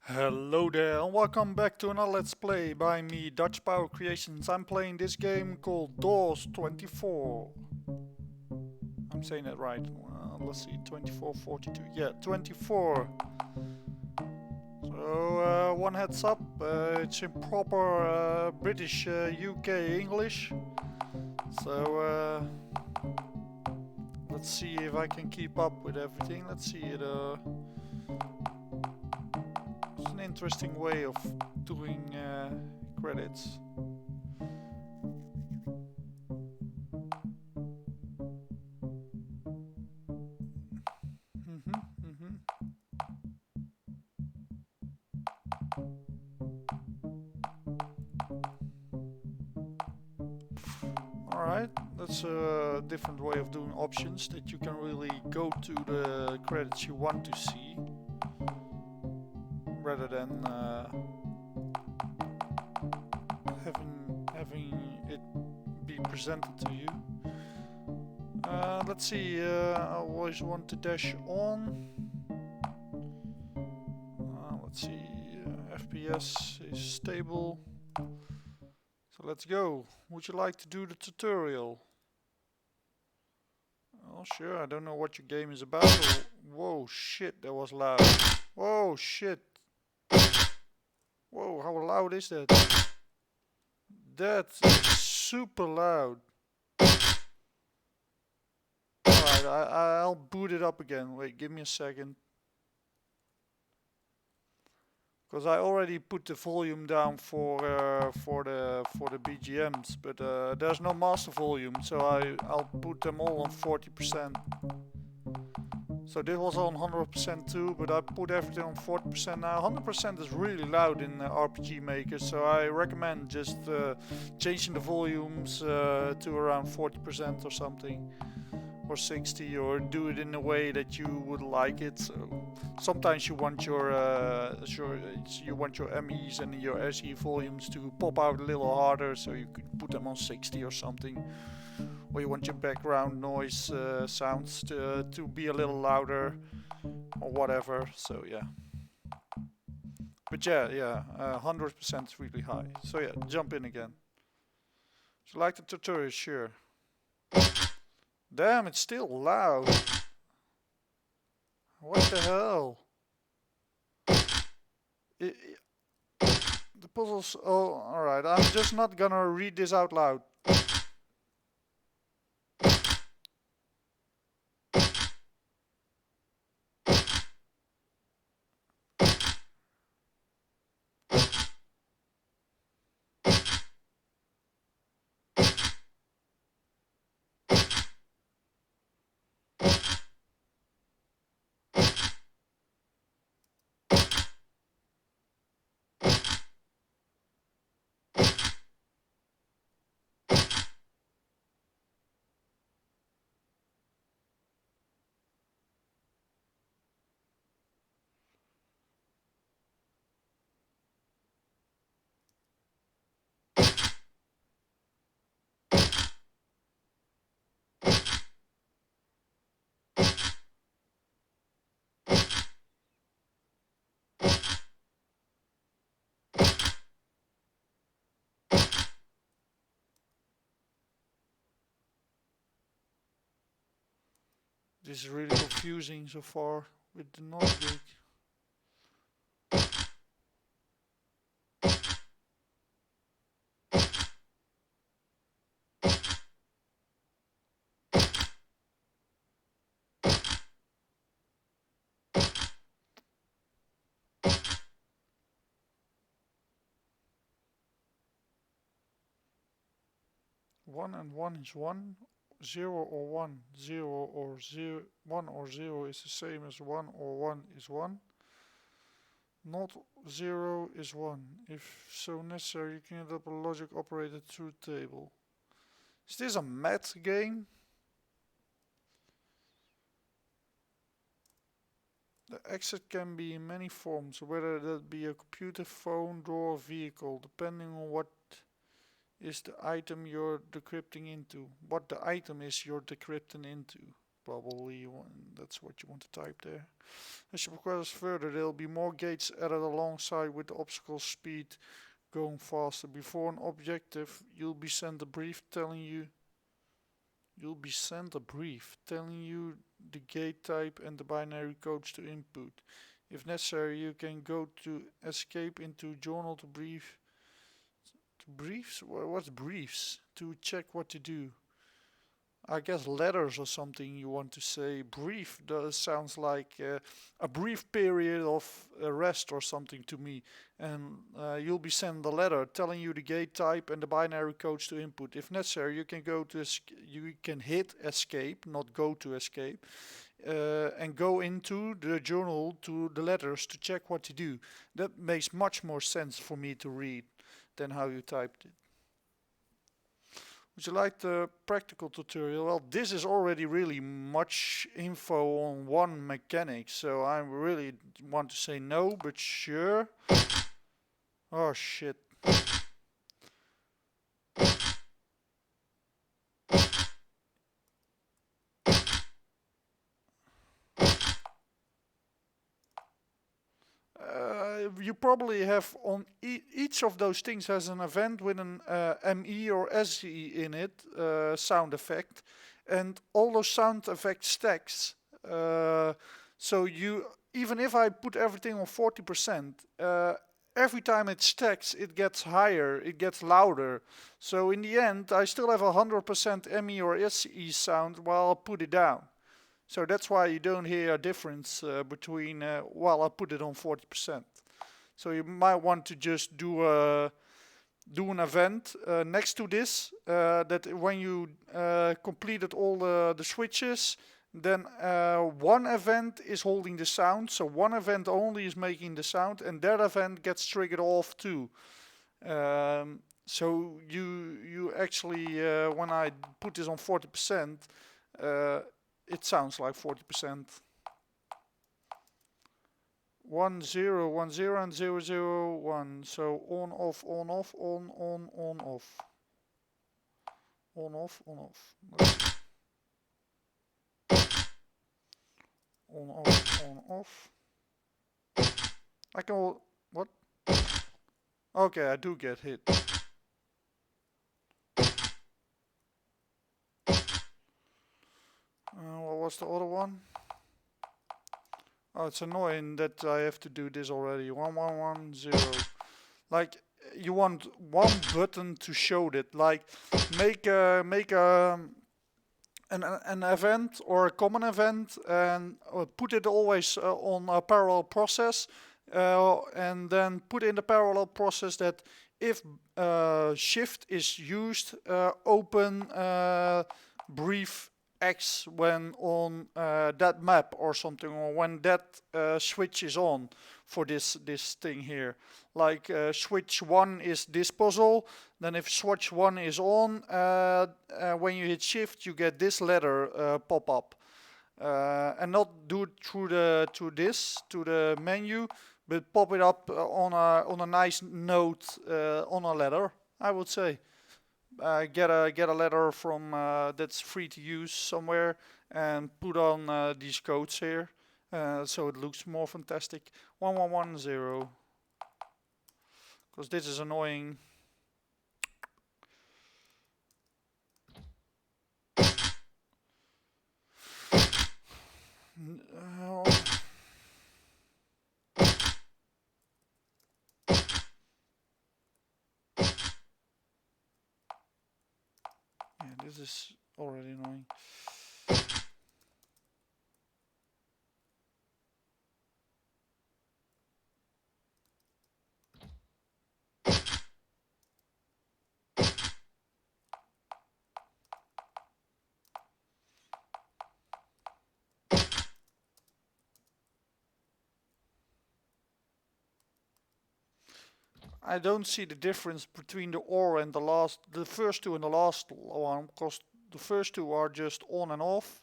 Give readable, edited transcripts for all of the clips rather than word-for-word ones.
Hello there and welcome back to another Let's Play by me, Dutch Power Creations. I'm playing this game called Dawes-24. I'm saying that right. Well, let's see, 2442. Yeah, 24. So, one heads up, it's in proper British UK English. So, let's see if I can keep up with everything. Let's see it. It's an interesting way of doing credits. Mhm, mhm. Alright, that's a different way of doing options, that you can really go to the credits you want to see rather than having it be presented to you. Let's see, I always want to dash on. Let's see, FPS is stable. So let's go. Would you like to do the tutorial? Oh sure, I don't know what your game is about. Whoa, shit, that was loud. Whoa, shit. Whoa, how loud is that? That's super loud. Alright, I'll boot it up again. Wait, give me a second. Because I already put the volume down for the BGMs, but there's no master volume, so I'll put them all on 40%. So this was on 100% too, but I put everything on 40% now. 100% is really loud in RPG Maker, so I recommend just changing the volumes to around 40% or something, or 60, or do it in a way that you would like it. So sometimes you want your MEs and your SE volumes to pop out a little harder, so you could put them on 60 or something. Or you want your background noise sounds to be a little louder or whatever. So yeah. But yeah, 100% is really high. So yeah, jump in again. Do you like the tutorial? Sure. Damn, it's still loud. What the hell? It, the puzzles. Oh, alright. I'm just not gonna read this out loud. This is really confusing so far with the noise gate. One and one is one. 0 or 1. 1 or 0 is the same as 1 or 1 is 1. Not 0 is 1. If so necessary, you can add up a logic operator truth table. Is this a math game? The exit can be in many forms, whether that be a computer, phone, door, vehicle, depending on what is the item you're decrypting into. What the item is you're decrypting into. Probably that's what you want to type there. As you progress further, there will be more gates added alongside with the obstacle speed going faster. Before an objective, you'll be sent a brief telling you the gate type and the binary codes to input. If necessary, you can go to escape into journal to briefs? What's briefs? To check what to do. I guess letters or something you want to say. Brief sounds like a brief period of rest or something to me. And you'll be sent a letter telling you the gate type and the binary codes to input. If necessary, you can hit escape, not go to escape, and go into the journal to the letters to check what to do. That makes much more sense for me to read than how you typed it. Would you like the practical tutorial? Well, this is already really much info on one mechanic, so I really want to say no, but sure. Oh shit. You probably have on each of those things has an event with an ME or SE in it, sound effect, and all those sound effect stacks. So even if I put everything on 40%, every time it stacks, it gets higher, it gets louder. So in the end, I still have 100% ME or SE sound while I put it down. So that's why you don't hear a difference between while I put it on 40%. So you might want to just do an event next to this that when you completed all the switches, then one event is holding the sound, so one event only is making the sound, and that event gets triggered off too. So you actually, when I put this on 40%, it sounds like 40%. 1 0 1 0 and 0 0 1. So on off on off on off on off on off. On off. I can what? Okay, I do get hit. What was the other one? Oh, it's annoying that I have to do this already. 1 1 1 0. Like you want one button to show that. Like make an event or a common event and put it always on a parallel process, and then put in the parallel process that if shift is used, open brief X when on that map or something, or when that switch is on for this thing here. Like switch 1 is this puzzle, then if switch 1 is on, when you hit shift you get this letter pop up. And not do it through the menu, but pop it up on a nice note on a letter, I would say. Get a letter from that's free to use somewhere and put on these codes here, so it looks more fantastic. 1110, because this is annoying. Yeah, this is already annoying. I don't see the difference between the OR and the first two and the last one, because the first two are just on and off,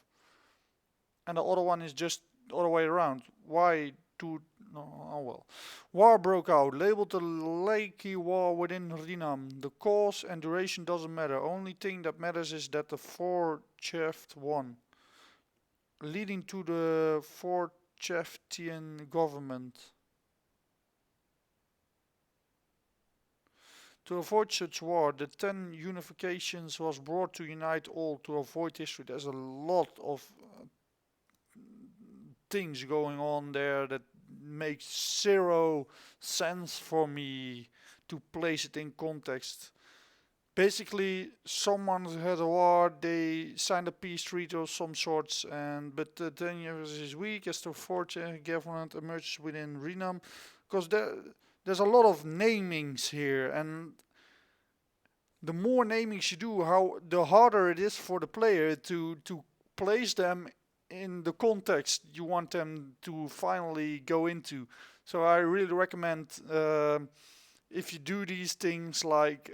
and the other one is just the other way around. Why do no? Oh well. War broke out. Labeled the Lakey War within Rinam. The cause and duration doesn't matter. Only thing that matters is that the 4 Cheft won. leading to the Forcheftian government. To avoid such war, the 10 unifications was brought to unite all to avoid history. There's a lot of things going on there that makes zero sense for me to place it in context. Basically, someone had a war, they signed a peace treaty of some sorts, but 10 years is weak as the fourth government emerges within Renam. Because there's a lot of namings here, and the more namings you do, the harder it is for the player to place them in the context you want them to finally go into. So I really recommend if you do these things, like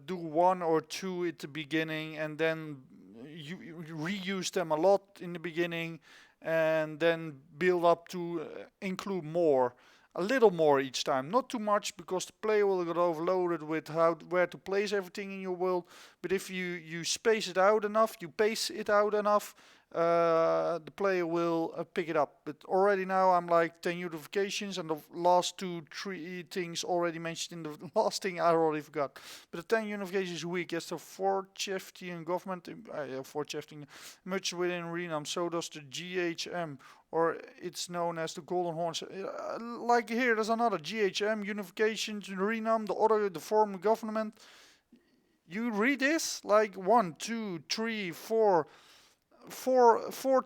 do 1 or 2 at the beginning, and then you reuse them a lot in the beginning, and then build up to include more. A little more each time, not too much, because the player will get overloaded with where to place everything in your world. But if you space it out enough, you pace it out enough, the player will pick it up. But already now I'm like 10 unifications, and the last 3 things already mentioned in the last thing I already forgot. But the 10 unifications a week, as the Forcheftian government, Forcheftian merged within Renam, so does the GHM, or it's known as the Golden Horns. Like here, there's another GHM, unification, Renam, the former government. You read this like 1, 2, 3, 4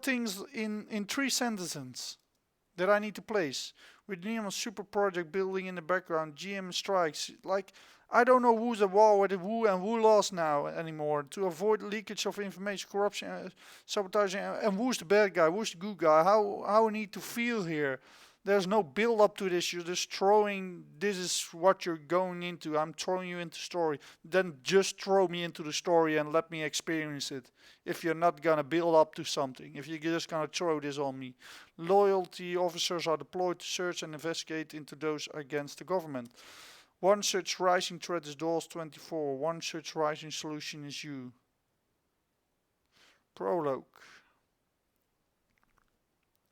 things in 3 sentences that I need to place. With Neon's super project building in the background, GM strikes. Like, I don't know who's at war with who and who lost now anymore. To avoid leakage of information, corruption, sabotaging, and who's the bad guy, who's the good guy, how I need to feel here. There's no build up to this. You're just throwing, this is what you're going into. I'm throwing you into story. Then just throw me into the story and let me experience it. If you're not gonna build up to something, if you're just gonna throw this on me. Loyalty officers are deployed to search and investigate into those against the government. One such rising threat is Dawes-24. One such rising solution is you. Prologue.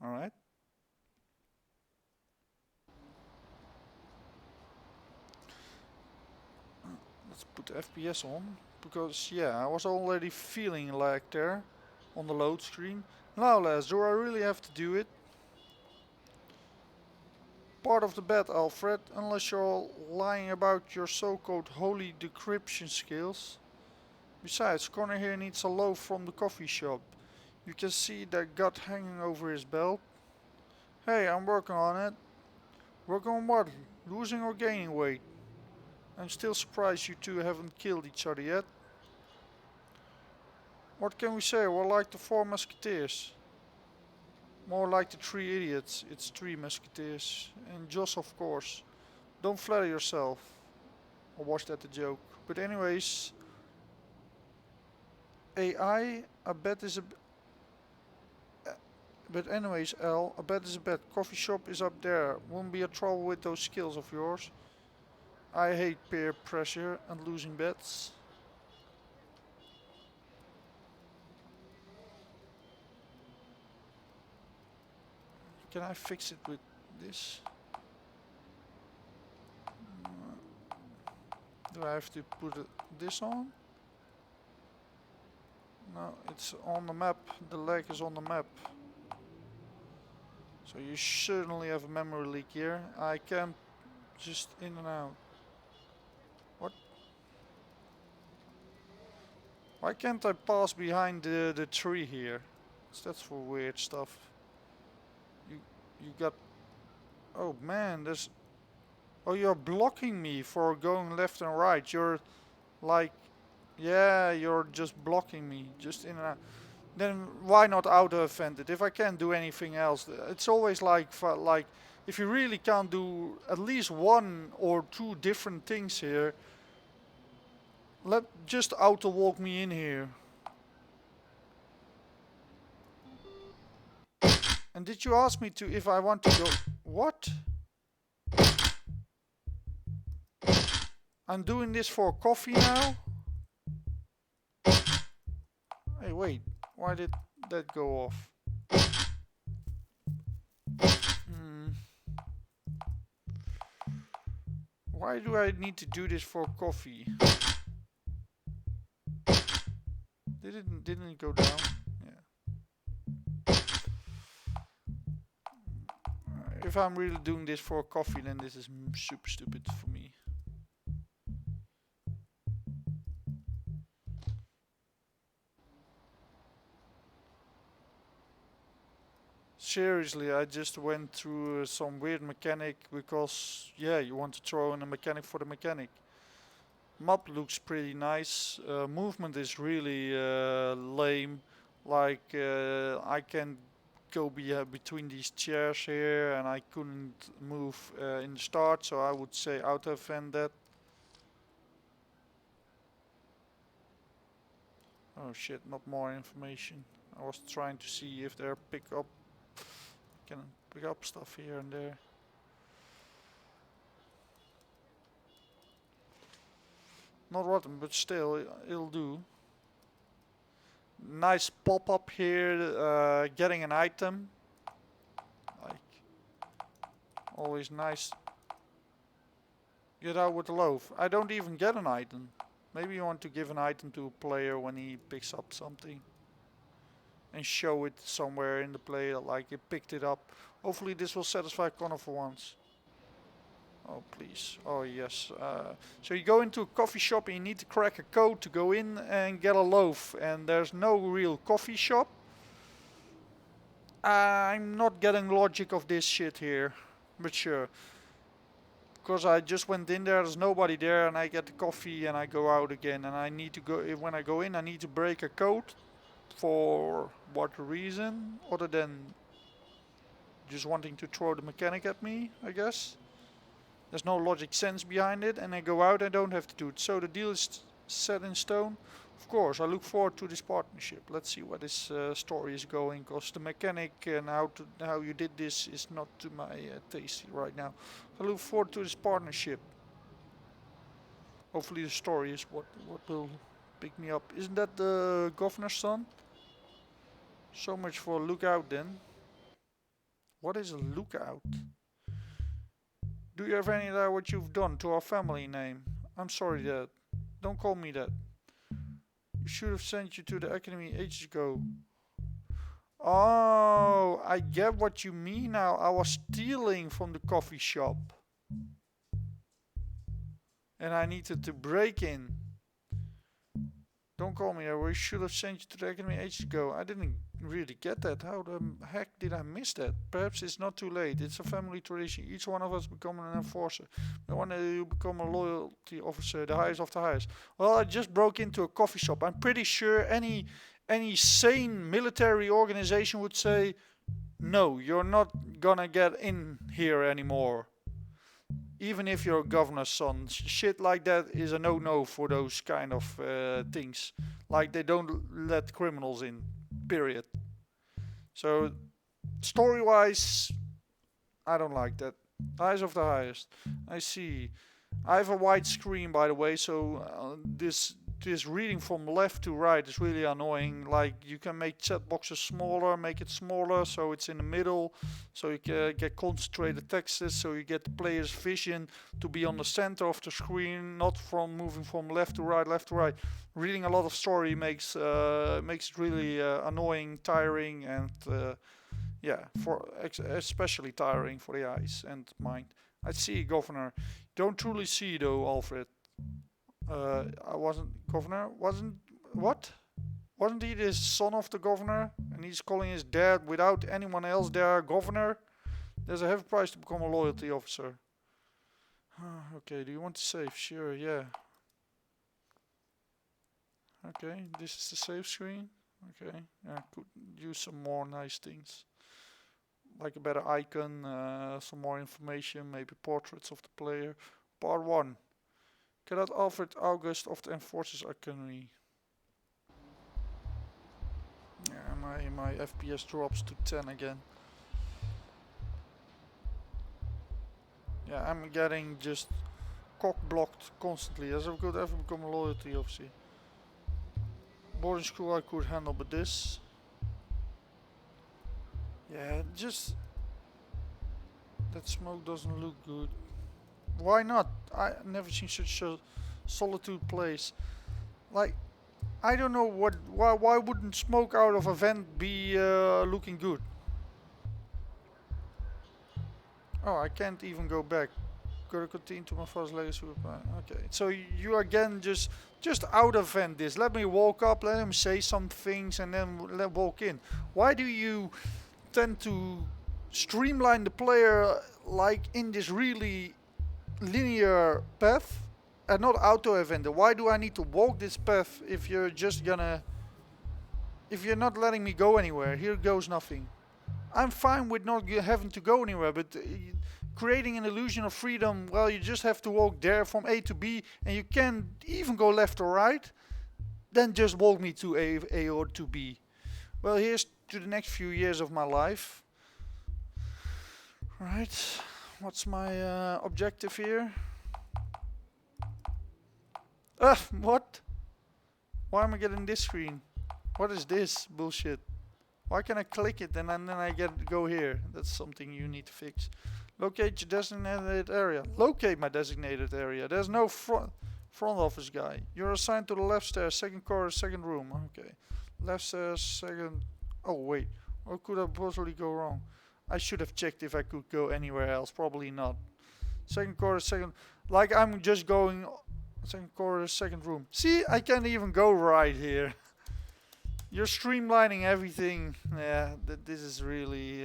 Alright. Let's put the FPS on, because yeah, I was already feeling lag there on the load screen. Now Les, do I really have to do it? Part of the bet, Alfred, unless you're lying about your so-called holy decryption skills. Besides, Connor here needs a loaf from the coffee shop. You can see that gut hanging over his belt. Hey, I'm working on it. Working on what? Losing or gaining weight? I'm still surprised you two haven't killed each other yet. What can we say? We're like the 4 musketeers. More like the 3 idiots. It's 3 musketeers. And Joss, of course. Don't flatter yourself. Or was that a joke? But anyways, AI, a bet is a... But anyways, L, a bet is a bet. Coffee shop is up there. Won't be a trouble with those skills of yours. I hate peer pressure and losing bets. Can I fix it with this? Do I have to put this on? No, it's on the map. The leg is on the map. So you certainly have a memory leak here. I can't just in and out. What? Why can't I pass behind the tree here? That's for weird stuff. You got... Oh man, there's... Oh, you're blocking me for going left and right. You're like... Yeah, you're just blocking me. Just in and out. Then why not auto-offend it? If I can't do anything else, it's always like if you really can't do at least 1 or 2 different things here, just auto-walk me in here. And did you ask me to if I want to go? What? I'm doing this for coffee now? Hey, wait. Why did that go off? Why do I need to do this for coffee? Didn't it go down? Yeah. If I'm really doing this for coffee, then this is super stupid for me. Seriously, I just went through some weird mechanic because, yeah, you want to throw in a mechanic for the mechanic. Map looks pretty nice. Movement is really lame. Like, I can go between these chairs here and I couldn't move in the start, so I would say auto-event that. Oh shit, not more information. I was trying to see if there can pick up stuff here and there. Not rotten, but still, it'll do. Nice pop-up here, getting an item. Like, always nice. Get out with the loaf. I don't even get an item. Maybe you want to give an item to a player when he picks up something. And show it somewhere in the play, like he picked it up. Hopefully this will satisfy Connor for once. Oh please, oh yes. So you go into a coffee shop and you need to crack a code to go in and get a loaf. And there's no real coffee shop. I'm not getting logic of this shit here, but sure. Because I just went in there's nobody there and I get the coffee and I go out again. And I need to go, when I go in I need to break a code. For what reason? Other than just wanting to throw the mechanic at me, I guess. There's no logic sense behind it, and I go out, I don't have to do it. So the deal is set in stone. Of course, I look forward to this partnership. Let's see where this story is going, because the mechanic and how you did this is not to my taste right now. I look forward to this partnership. Hopefully the story is what will pick me up. Isn't that the governor's son? So much for a lookout then. What is a lookout? Do you have any idea what you've done to our family name? I'm sorry, Dad. Don't call me that. You should have sent you to the academy ages ago. Oh, I get what you mean now. I was stealing from the coffee shop. And I needed to break in. Don't call me that. We should have sent you to the academy ages ago. I didn't really get that. How the heck did I miss that? Perhaps it's not too late. It's a family tradition. Each one of us become an enforcer. The one you become a loyalty officer, the highest of the highest. Well, I just broke into a coffee shop. I'm pretty sure any sane military organization would say, no, you're not gonna get in here anymore. Even if you're a governor's son, shit like that is a no-no for those kind of things. Like they don't let criminals in, period. So, story-wise, I don't like that. Highest of the highest. I see. I have a wide screen, by the way, so this reading from left to right is really annoying. Like, you can make chat boxes smaller, make it smaller so it's in the middle, so you can get concentrated texts, so you get the player's vision to be on the center of the screen, not from moving from left to right, left to right. Reading a lot of story makes it really annoying, tiring, and yeah, especially tiring for the eyes and mind. I see, Governor. Don't truly see though, Alfred. I wasn't governor. Wasn't he the son of the governor? And he's calling his dad without anyone else there governor? There's a heavy price to become a loyalty officer. Okay, do you want to save? Sure, yeah. Okay, this is the save screen. Okay, I could use some more nice things. Like a better icon, some more information, maybe portraits of the player. Part 1. Cadet Alfred August of the Enforcers Academy. Yeah, my FPS drops to 10 again. Yeah, I'm getting just cock blocked constantly, as I could ever become a loyalty officer. Boarding school I could handle, but this... Yeah, just... That smoke doesn't look good. Why not? I never seen such a solitude place. Like, I don't know why wouldn't smoke out of a vent be looking good? Oh, I can't even go back. Gotta continue to my father's legacy. Okay, so you again just out of vent this. Let me walk up, let him say some things, and then let walk in. Why do you tend to streamline the player like in this really linear path and not auto event? Why do I need to walk this path if you're just gonna if you're not letting me go anywhere? Here goes nothing. I'm fine with not having to go anywhere, but creating an illusion of freedom, well, you just have to walk there from A to B, and you can't even go left or right, then just walk me to A or to B. Well, here's to the next few years of my life. Right, what's my objective here? What? Why am I getting this screen? What is this bullshit? Why can I click it and then I go here? That's something you need to fix. Locate your designated area. Locate my designated area. There's no front office guy. You're assigned to the left stairs, second corridor, second room. Okay. Left stairs, second... Oh, wait. What could I possibly go wrong? I should have checked if I could go anywhere else. Probably not. Second corridor, second... Like I'm just going... Second corridor, second room. See, I can't even go right here. You're streamlining everything. Yeah, this is really...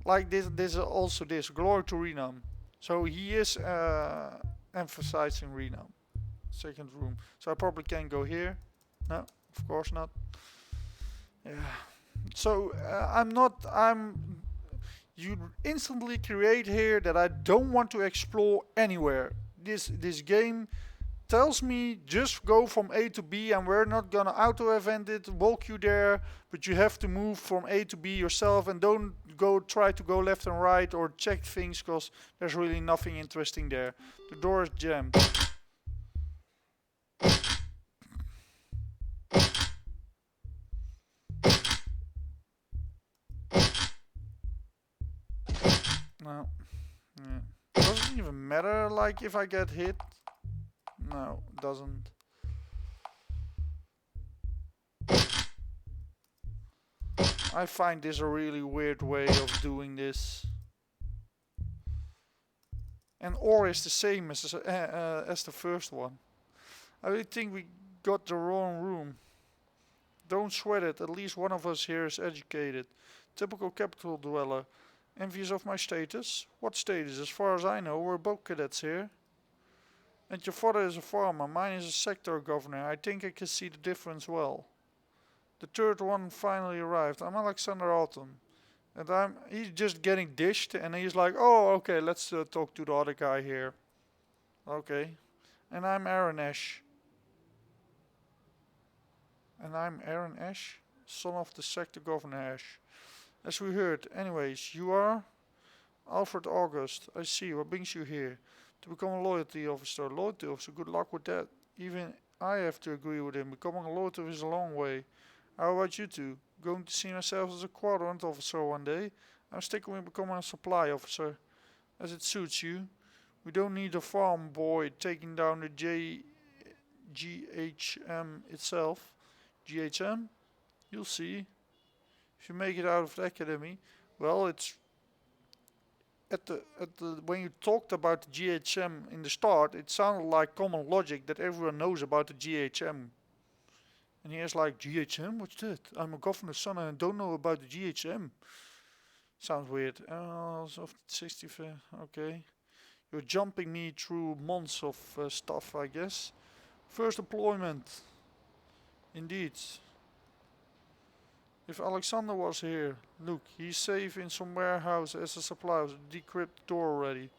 like this also this. Glory to Renam. So he is emphasizing Renam. Second room. So I probably can't go here. No, of course not. Yeah. So you instantly create here that I don't want to explore anywhere. This game tells me just go from A to B and we're not gonna auto event it, walk you there, but you have to move from A to B yourself and don't try to go left and right or check things because there's really nothing interesting there. The door is jammed. No. Yeah. Doesn't even matter like if I get hit. No, it doesn't. I find this a really weird way of doing this. And or is the same as the first one. I really think we got the wrong room. Don't sweat it, at least one of us here is educated. Typical capital dweller. Envious of my status? What status? As far as I know, we're both cadets here. And your father is a farmer, mine is a sector governor. I think I can see the difference well. The third one finally arrived. I'm Alexander Alton. And he's just getting dished and he's like, oh, okay, let's talk to the other guy here. Okay. And I'm Aaron Ash. And I'm Aaron Ash, son of the sector governor Ash. As we heard, anyways, you are? Alfred August. I see, what brings you here? To become a loyalty officer. Loyalty officer, good luck with that. Even I have to agree with him. Becoming a loyalty officer is a long way. How about you two? Going to see myself as a quadrant officer one day? I'm sticking with becoming a supply officer. As it suits you. We don't need a farm boy taking down the GHM itself. GHM? You'll see. If you make it out of the academy, well, it's when you talked about the GHM in the start, it sounded like common logic that everyone knows about the GHM. And here's like, GHM? What's that? I'm a governor's son and I don't know about the GHM. Sounds weird. Of 65, okay. You're jumping me through months of stuff, I guess. First deployment. Indeed. If Alexander was here, look, he's safe in some warehouse as a supply. Decrypt the door already.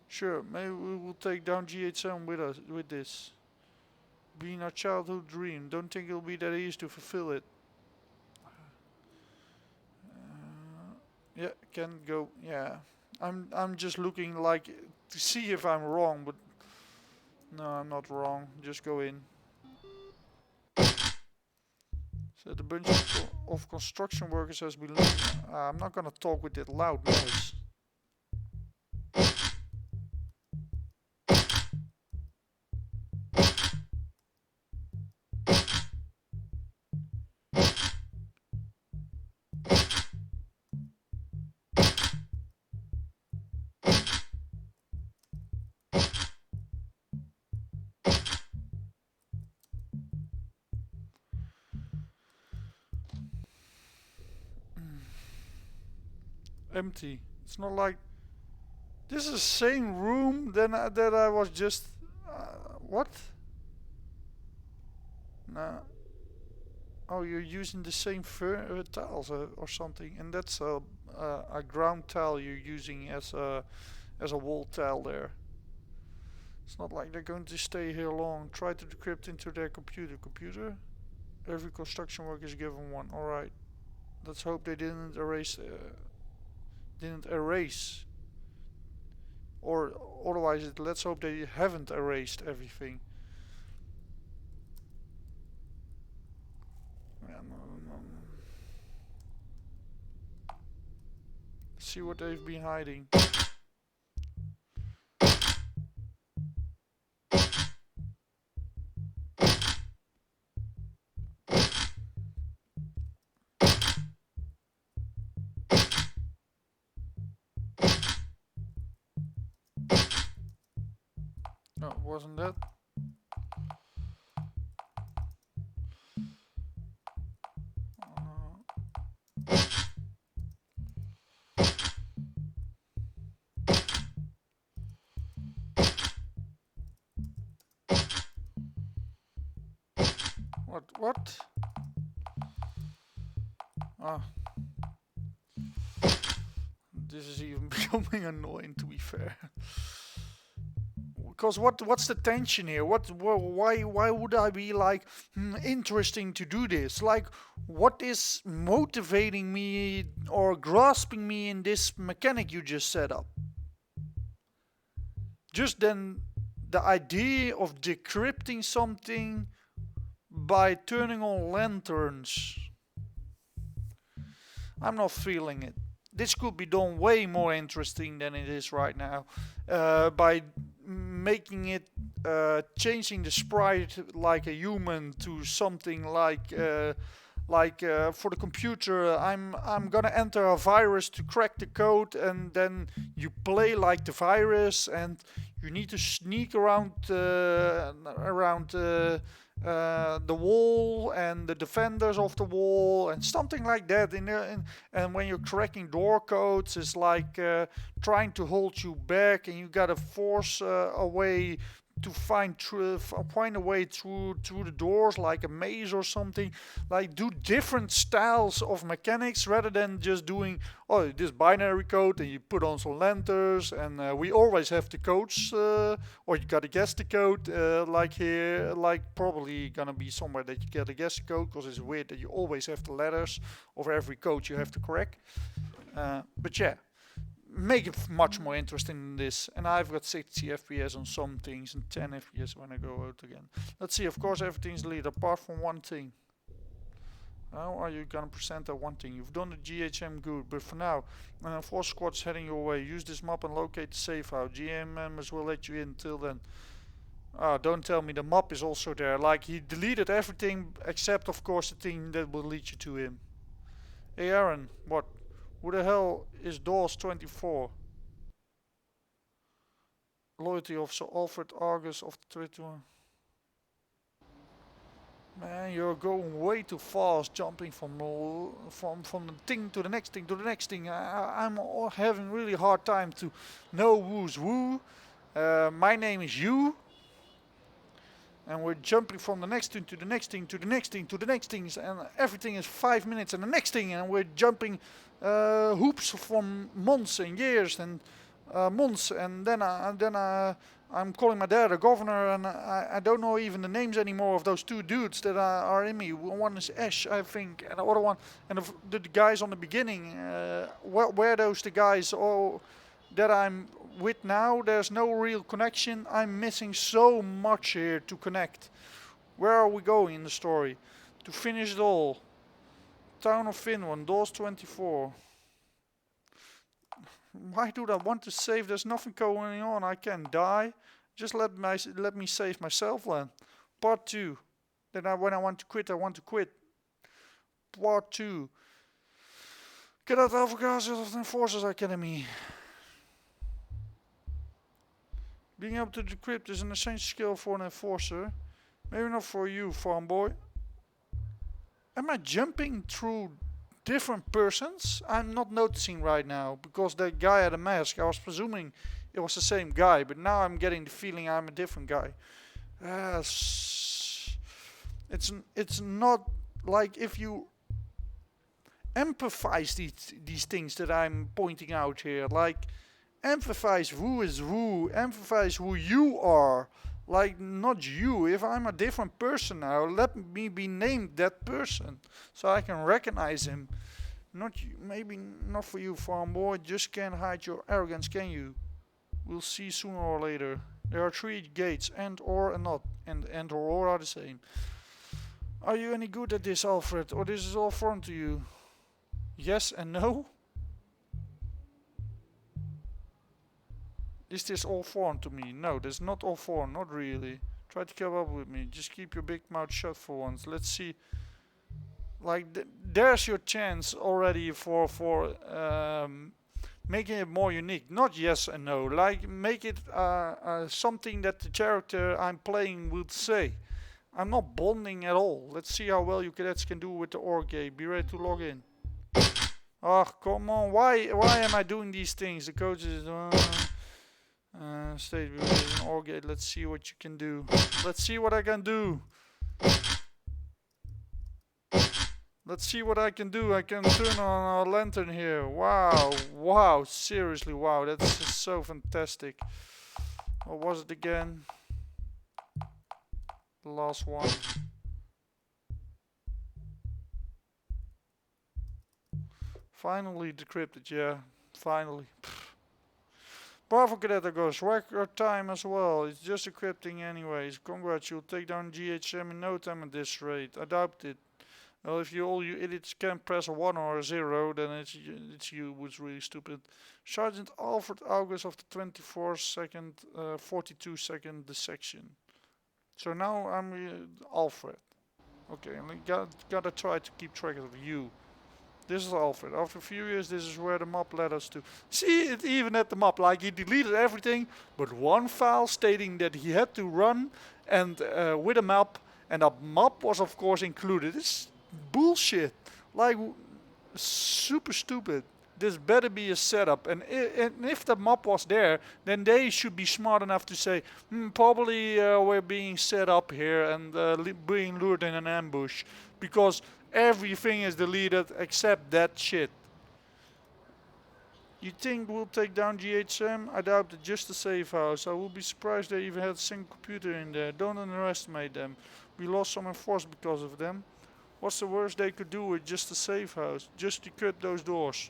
Sure, maybe we will take down GHM with us with this. Being our childhood dream, don't think it'll be that easy to fulfill it. Yeah, can go. Yeah, I'm just looking like to see if I'm wrong, but no, I'm not wrong. Just go in. So the bunch of construction workers has been. I'm not gonna talk with that loud noise. Empty. It's not like this is the same room that I was just. What? No. Oh, you're using the same tiles or something, and that's a ground tile you're using as a wall tile there. It's not like they're going to stay here long. Try to decrypt into their computer. Computer? Every construction worker is given one. Alright. Let's hope they didn't erase. Or otherwise, let's hope they haven't erased everything. See what they've been hiding. No, wasn't that? What? Ah. This is even becoming annoying, to be fair. Because what's the tension here? Why would I be like interesting to do this? Like, what is motivating me or grasping me in this mechanic you just set up? Just then, the idea of decrypting something by turning on lanterns. I'm not feeling it. This could be done way more interesting than it is right now, by making it changing the sprite like a human to something like for the computer. I'm gonna enter a virus to crack the code, and then you play like the virus, and you need to sneak around the wall and the defenders of the wall and something like that. And when you're cracking door codes, it's like trying to hold you back, and you gotta force a way to find a way through the doors, like a maze or something. Like, do different styles of mechanics rather than just doing this binary code and you put on some lanterns, and we always have the codes, or you gotta guess the code, like here, like probably gonna be somewhere that you gotta guess the code, because it's weird that you always have the letters of every code you have to correct. But yeah, make it much more interesting than this. And I've got 60 FPS on some things and 10 FPS when I go out again. Let's see, of course everything's deleted apart from one thing. How are you gonna present that one thing? You've done the GHM good, but for now, 4 squads heading your way. Use this map and locate the safe house. GM members will let you in. Till then. Don't tell me the map is also there. Like, he deleted everything except, of course, the thing that will lead you to him. Hey Aaron, what? Who the hell is Dawes-24? Loyalty officer Alfred Argus of the 21. Man, you're going way too fast, jumping from the thing to the next thing to the next thing. I'm having really hard time to know who's who. My name is you. And we're jumping from the next thing to the next thing to the next thing to the next thing, and everything is 5 minutes and the next thing, and we're jumping hoops from months and years and months, and then I'm calling my dad a governor, and I don't know even the names anymore of those two dudes that are in me. One is Ash, I think, and the other one, and the guys on the beginning. Where those the guys that I'm with now? There's no real connection. I'm missing so much here to connect. Where are we going in the story? To finish it all. Town of Finland, Dawes-24. Why do I want to save? There's nothing going on. I can die. Just let me save myself then. Part 2. Then when I want to quit, I want to quit. Part 2. Get out of the Enforcers Academy. Being able to decrypt is an essential skill for an enforcer. Maybe not for you, farm boy. Am I jumping through different persons? I'm not noticing right now because that guy had a mask. I was presuming it was the same guy, but now I'm getting the feeling I'm a different guy. It's not like if you empathize these things that I'm pointing out here, like empathize who is who, empathize who you are. Like, not you. If I'm a different person now, let me be named that person so I can recognize him. Not you, maybe not for you, farm boy. Just can't hide your arrogance, can you? We'll see sooner or later. There are 3 gates, and or and not, and or are the same. Are you any good at this, Alfred, or this is all foreign to you? Yes and no? Is this all foreign to me? No, this is not all foreign, not really. Try to keep up with me. Just keep your big mouth shut for once. Let's see. Like, there's your chance already for making it more unique. Not yes and no. Like, make it something that the character I'm playing would say. I'm not bonding at all. Let's see how well you cadets can do with the org gate. Be ready to log in. Oh, come on. Why am I doing these things? The coach is... state with an org gate. Let's see what you can do. Let's see what I can do. Let's see what I can do. I can turn on a lantern here. Wow. Wow. Seriously, wow. That's just so fantastic. What was it again? The last one. Finally decrypted, yeah. Finally. Bravo Cadet goes. Record time as well. It's just decrypting anyways. Congrats, you'll take down GHM in no time at this rate. I doubt it. Well, if all you idiots can press a 1 or a 0, then it's you who's really stupid. Sergeant Alfred August of the 42nd dissection. So now I'm Alfred. Okay, I gotta try to keep track of you. This is Alfred. After a few years, this is where the map led us to. See, it even at the map, like he deleted everything, but one file stating that he had to run and with a map, and a map was of course included. It's bullshit. Like, super stupid. This better be a setup, and if the map was there, then they should be smart enough to say, probably we're being set up here and being lured in an ambush, because everything is deleted except that shit. You think we'll take down GHM? I doubt it, just a safe house. I will be surprised they even had a single computer in there. Don't underestimate them. We lost some enforcers because of them. What's the worst they could do with just a safe house? Just decrypt those doors.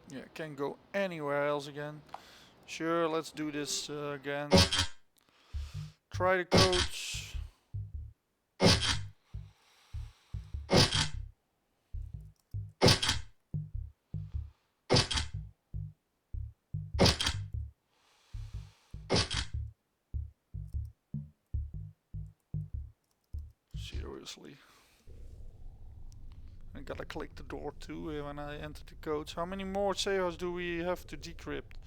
Yeah, can't go anywhere else again. Sure, let's do this again. Try the codes. Seriously. I gotta click the door too when I enter the codes. How many more safehouses do we have to decrypt?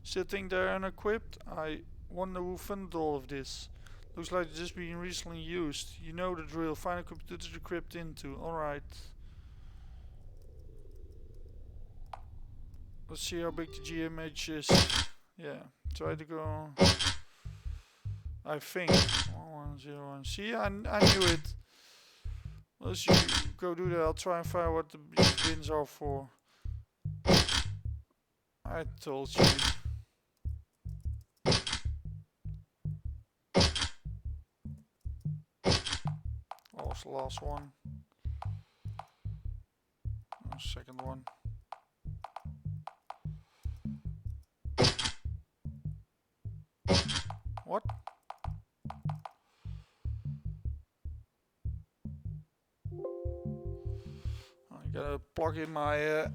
Sitting there unequipped? I wonder who funded all of this. Looks like it's just being recently used. You know the drill. Find a computer to decrypt into. Alright. Let's see how big the GMH is. Yeah. Try to go... I think. 101. See, I knew it. Let's go do that. I'll try and find what the bins are for. I told you. What was the last one? Oh, second one. What? I gotta plug in my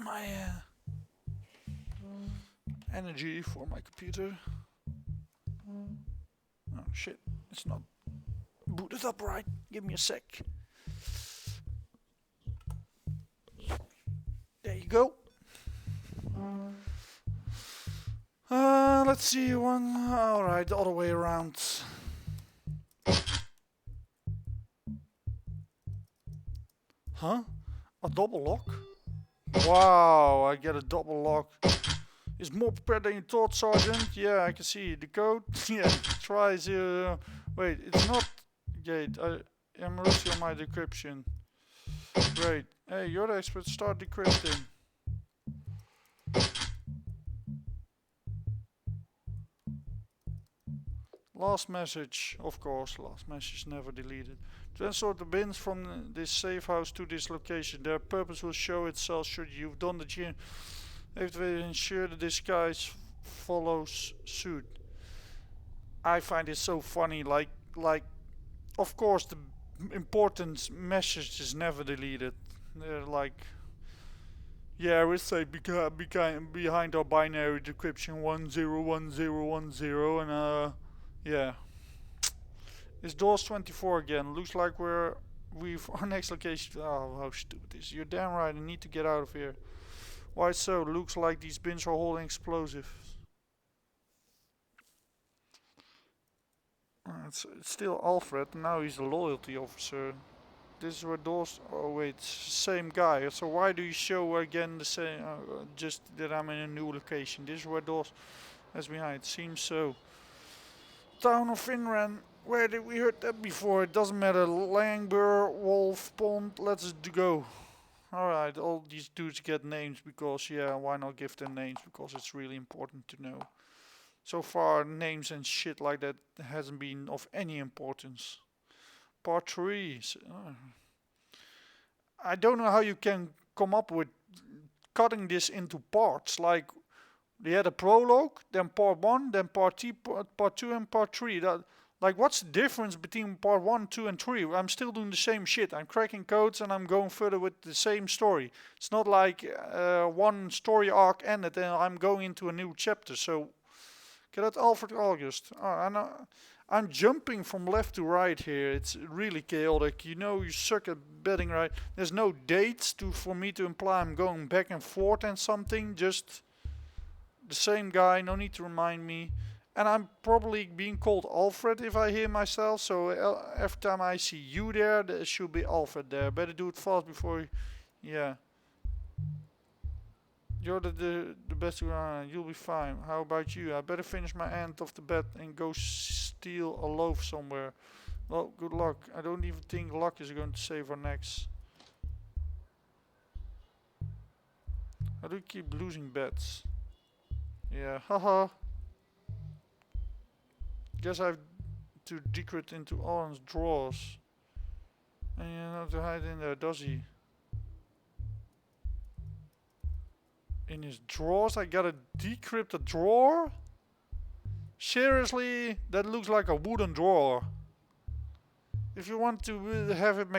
my energy for my computer. Oh shit, it's not booted up right. Give me a sec. There you go. Let's see one. Alright, the other way around. Huh? A double lock? Wow, I get a double lock. It's more prepared than you thought, Sergeant. Yeah, I can see the code. Yeah, try 0. Wait, it's not gate. I am rusty on my decryption. Great. Hey, you're the expert. Start decrypting. Last message, of course. Last message never deleted. Transport the bins from this safe house to this location. Their purpose will show itself should you've done the gene. If they ensure the disguise follows suit. I find it so funny. Like, of course, the important message is never deleted. They're like, yeah, we say behind our binary decryption 101010, and yeah. It's Dawes-24 again. Looks like we've our next location. Oh, how stupid this! You're damn right. I need to get out of here. Why so? Looks like these bins are holding explosives. It's still Alfred. Now he's a loyalty officer. This is where Dawes. Oh wait, same guy. So why do you show again the same? Just that I'm in a new location. This is where Dawes is behind. Seems so. Town of Finran. Where did we heard that before? It doesn't matter. Langbur, Wolf, Pond. Let's go. Alright, all these dudes get names because, yeah, why not give them names? Because it's really important to know. So far, names and shit like that hasn't been of any importance. Part 3. I don't know how you can come up with cutting this into parts. Like, they had a prologue, then part 1, then part 2, and part 3. Like, what's the difference between part 1, 2, and 3? I'm still doing the same shit. I'm cracking codes and I'm going further with the same story. It's not like one story arc ended and I'm going into a new chapter. So, get that Alfred August. I'm jumping from left to right here. It's really chaotic. You know, you suck at betting, right? There's no dates for me to imply I'm going back and forth and something. Just the same guy. No need to remind me. And I'm probably being called Alfred if I hear myself. So every time I see you there should be Alfred there. Better do it fast before. Yeah. You're the best. You'll be fine. How about you? I better finish my end of the bet and go steal a loaf somewhere. Well, good luck. I don't even think luck is going to save our necks. I do keep losing bets. Yeah, haha. Guess I have to decrypt into Alan's drawers. And you know to hide in there, does he? In his drawers? I gotta decrypt a drawer? Seriously? That looks like a wooden drawer. If you want to have it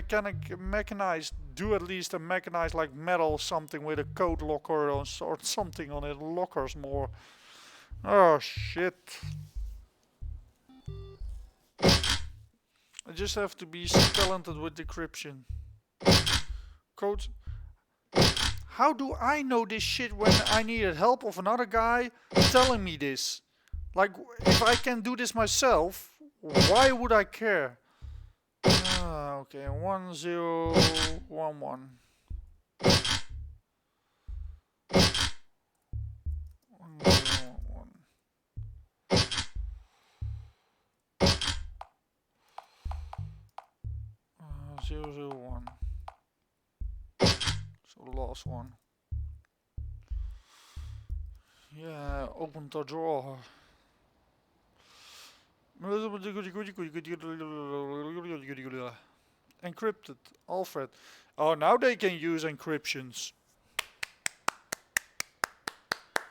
mechanized, do at least a mechanized like metal something with a code locker or something on it. Lockers more. Oh shit. I just have to be talented with decryption. Code. How do I know this shit when I needed help of another guy telling me this? Like, if I can do this myself, why would I care? Okay, 1011. 1011. 001. So the last one. Yeah, open the drawer. Encrypted. Alfred. Oh, now they can use encryptions.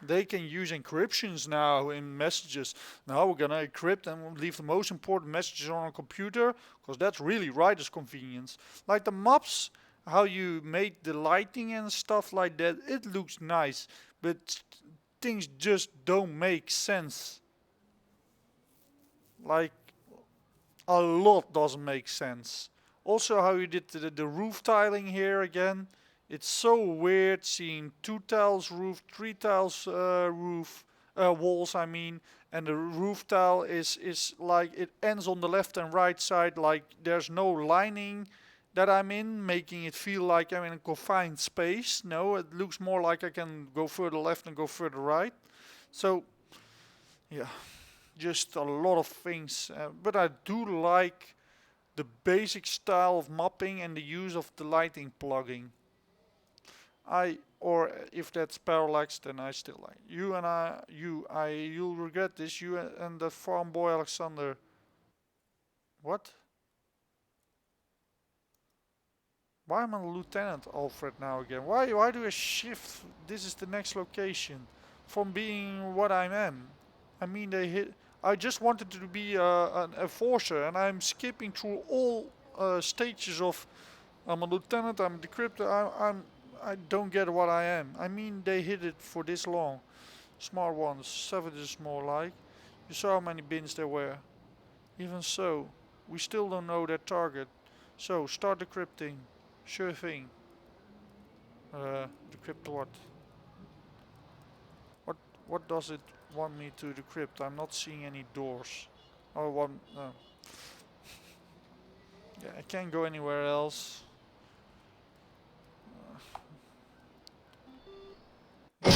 They can use encryptions now in messages. Now we're gonna encrypt and leave the most important messages on a computer, because that's really writer's convenience. Like the maps how you made the lighting and stuff like that, it looks nice, but things just don't make sense. Like, a lot doesn't make sense. Also, how you did the roof tiling here again. It's so weird seeing 2 tiles roof, 3 tiles roof walls. I mean, and the roof tile is like it ends on the left and right side. Like there's no lining that I'm in, making it feel like I'm in a confined space. No, it looks more like I can go further left and go further right. So yeah, just a lot of things. But I do like the basic style of mapping and the use of the lighting plugin. Or if that's parallax, then I still like you and you'll regret this. You and that farm boy Alexander. What? Why am I Lieutenant Alfred now again? Why do I shift? This is the next location from being what I am. I mean, they hit. I just wanted to be an enforcer, and I'm skipping through all stages of. I'm a lieutenant. I'm a decryptor. I don't get what I am. I mean, they hid it for this long. Smart ones. Savages more like. You saw how many bins there were. Even so, we still don't know their target. So start decrypting. Sure thing. Decrypt what? What what does it want me to decrypt? I'm not seeing any doors. Oh, one. Yeah, I can't go anywhere else. Yeah.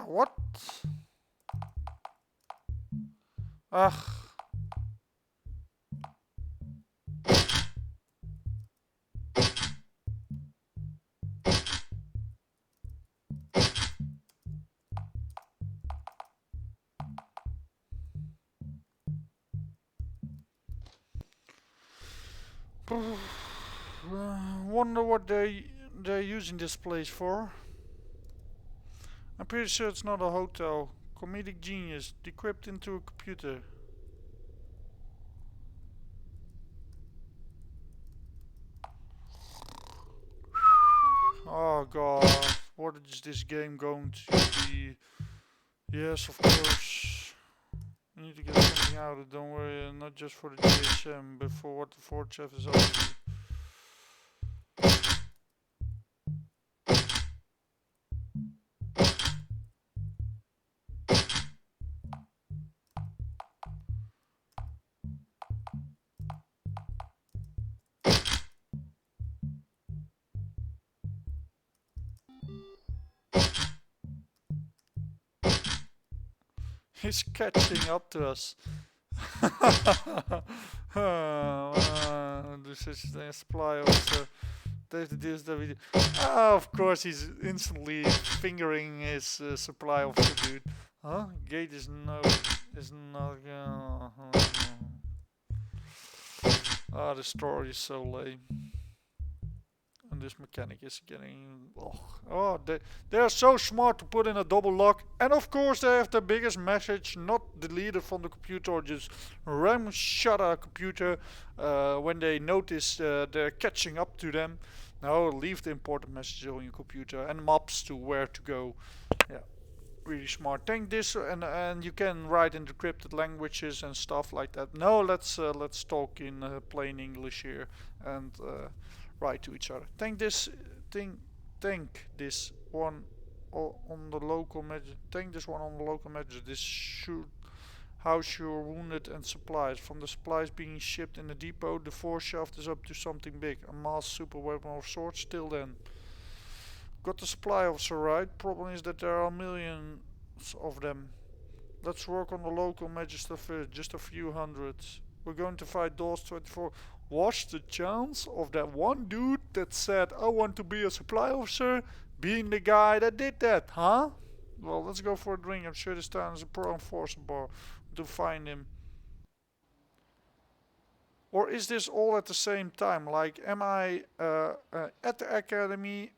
What? Ugh. Wonder what they're using this place for. I'm pretty sure it's not a hotel. Comedic genius. Decrypt into a computer. Oh god. What is this game going to be? Yes, of course. We need to get something out of it, don't worry. Not just for the GSM, but for what the Ford chef is up to. He's catching up to us. This is the supply officer. There's the deals that we do. Ah, of course, he's instantly fingering his supply officer dude. Huh? Gate is not. Ah, the story is so lame. And this mechanic is getting. Oh, they are so smart to put in a double lock. And of course, they have the biggest message not deleted from the computer or just ram shut a computer when they notice they're catching up to them. No, leave the important message on your computer and maps to where to go. Yeah, really smart. Take this and you can write in decrypted languages and stuff like that. No, let's talk in plain English here and write to each other. Think this one on the local message. Think this one on the local message. This should house your wounded and supplies. From the supplies being shipped in the depot, the force shaft is up to something big. A mass super weapon of sorts. Till then. Got the supply officer right. Problem is that there are millions of them. Let's work on the local magister first, just a few hundreds. We're going to fight Dawes-24. What's the chance of that one dude that said, I want to be a supply officer, being the guy that did that, huh? Well, let's go for a drink. I'm sure this town is a pro enforcer bar to find him. Or is this all at the same time? Like, am I at the academy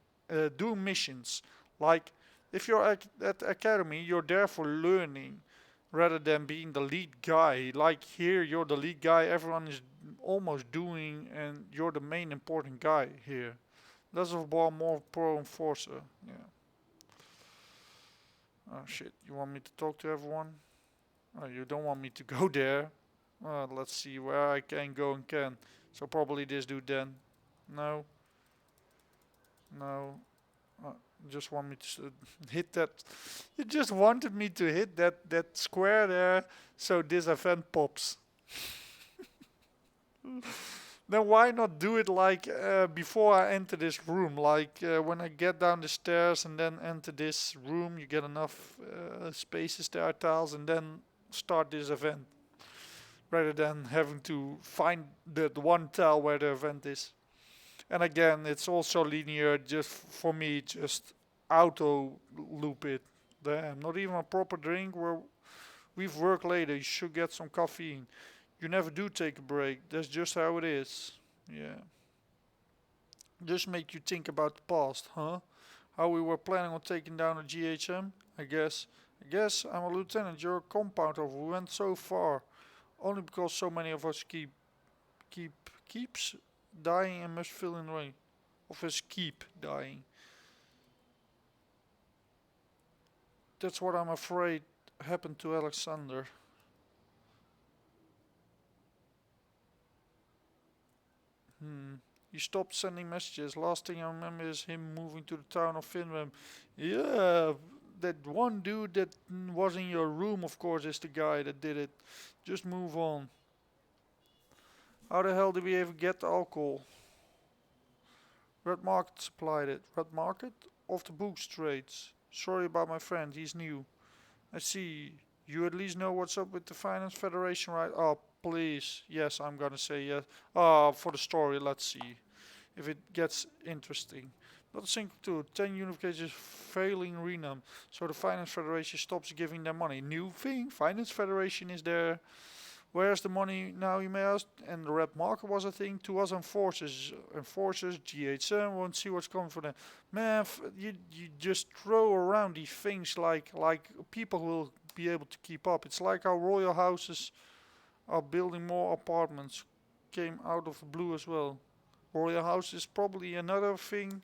doing missions? Like, if you're at the academy, you're there for learning rather than being the lead guy. Like here, you're the lead guy, everyone is almost doing, and you're the main important guy here. Less of a ball, more pro enforcer. Yeah. Oh shit, you want me to talk to everyone? Oh, you don't want me to go there? Well, let's see where I can go and can. So probably this dude then. No, no. Uh, just want me to hit that. You just wanted me to hit that square there, so this event pops. Then why not do it like before I enter this room? Like when I get down the stairs and then enter this room, you get enough spaces there, tiles, and then start this event. Rather than having to find the one tile where the event is. And again, it's also linear, just for me, just auto loop it. Damn, not even a proper drink where we've worked later. You should get some caffeine. You never do take a break. That's just how it is. Yeah. Just make you think about the past, huh? How we were planning on taking down a GHM? I guess I'm a lieutenant. You're a compounder. We went so far. Only because so many of us keeps dying and must fill in the way. Of us keep dying. That's what I'm afraid happened to Alexander. He stopped sending messages. Last thing I remember is him moving to the town of Finland. Yeah, that one dude that was in your room, of course, is the guy that did it. Just move on. How the hell did we ever get the alcohol? Red Market supplied it. Red Market? Off the books trades. Sorry about my friend, he's new. I see. You at least know what's up with the Finance Federation, right? Oh, please. Yes, I'm gonna say yes. For the story, let's see if it gets interesting. Not a single tool. 10 unifications failing Renam. So the Finance Federation stops giving them money. New thing. Finance Federation is there. Where's the money now, you may ask? And the red market was a thing. To us enforcers, GHM won't see what's coming for them. Man, you just throw around these things like people will be able to keep up. It's like how royal houses are building more apartments. Came out of the blue as well. Royal house is probably another thing.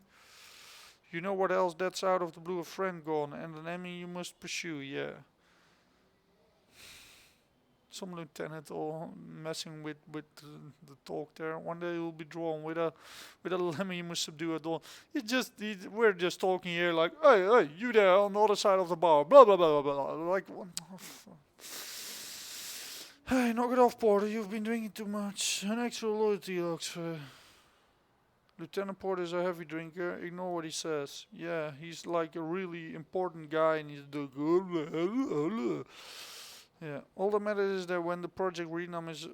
You know what else that's out of the blue? A friend gone and an enemy you must pursue. Yeah. Some lieutenant all messing with the talk there. One day you'll be drawn with a lemon you must subdue at all. We're just talking here like, hey, you there on the other side of the bar, blah blah blah blah blah. Like, hey, knock it off, Porter. You've been drinking too much. An extra loyalty looks. Lieutenant Porter is a heavy drinker. Ignore what he says. Yeah, he's like a really important guy, and he's the good. Yeah, all that matters is that when the project Renam is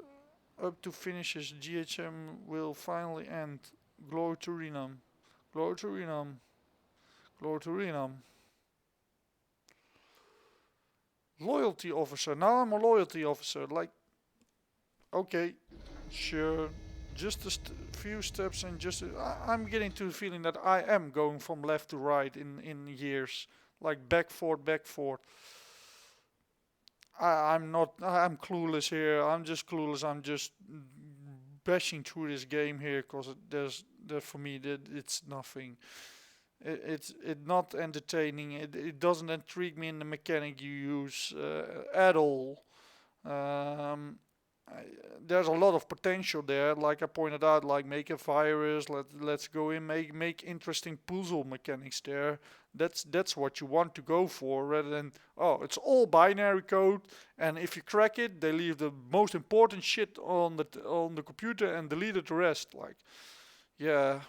up to finishes, GHM will finally end. Glory to Renam. Glory to Renam. Glory to Renam. Loyalty officer. Now I'm a loyalty officer. Like, okay, sure. Just a few steps and I'm getting to the feeling that I am going from left to right in years. Like back forth. I'm not. I'm clueless here. I'm just clueless. I'm just bashing through this game here because for me that it's nothing. It's not entertaining. It doesn't intrigue me in the mechanic you use at all. Um, there's a lot of potential there. Like I pointed out, like make a virus. Let's go in make interesting puzzle mechanics there. That's what you want to go for, rather than it's all binary code, and if you crack it, they leave the most important shit on the computer and delete the rest. Like, yeah.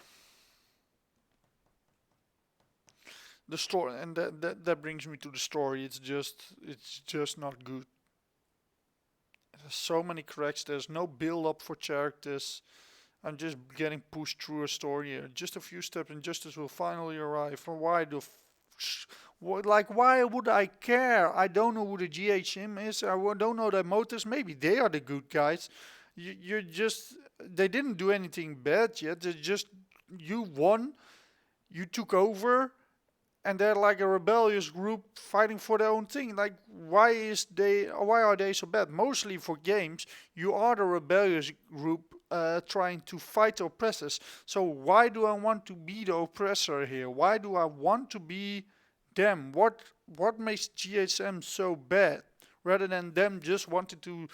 The story, and that brings me to the story. It's just not good. There's so many cracks. There's no build up for characters. I'm just getting pushed through a story here. Just a few steps and justice will finally arrive. For why why would I care? I don't know who the GHM is. I don't know their motives. Maybe they are the good guys. They didn't do anything bad yet. You won. You took over. and they're like a rebellious group fighting for their own thing. Like, why are they so bad? Mostly for games, you are the rebellious group trying to fight the oppressors. So why do I want to be the oppressor here? Why do I want to be them? What makes GSM so bad? Rather than them just wanting to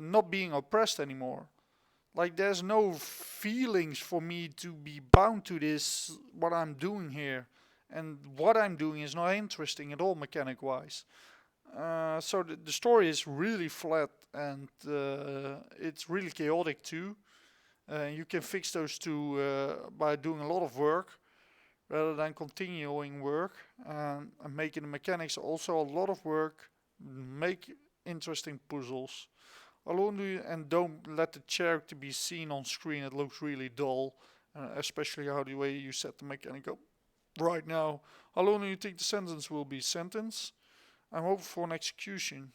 not being oppressed anymore. Like, there's no feelings for me to be bound to this, what I'm doing here. And what I'm doing is not interesting at all, mechanic wise. So the story is really flat, and it's really chaotic too. You can fix those two by doing a lot of work rather than continuing work, and making the mechanics also a lot of work. Make interesting puzzles. Alone do you, and don't let the character be seen on screen. It looks really dull, especially how the way you set the mechanic up right now. How long do you think the sentence will be? Sentence? I'm hoping for an execution.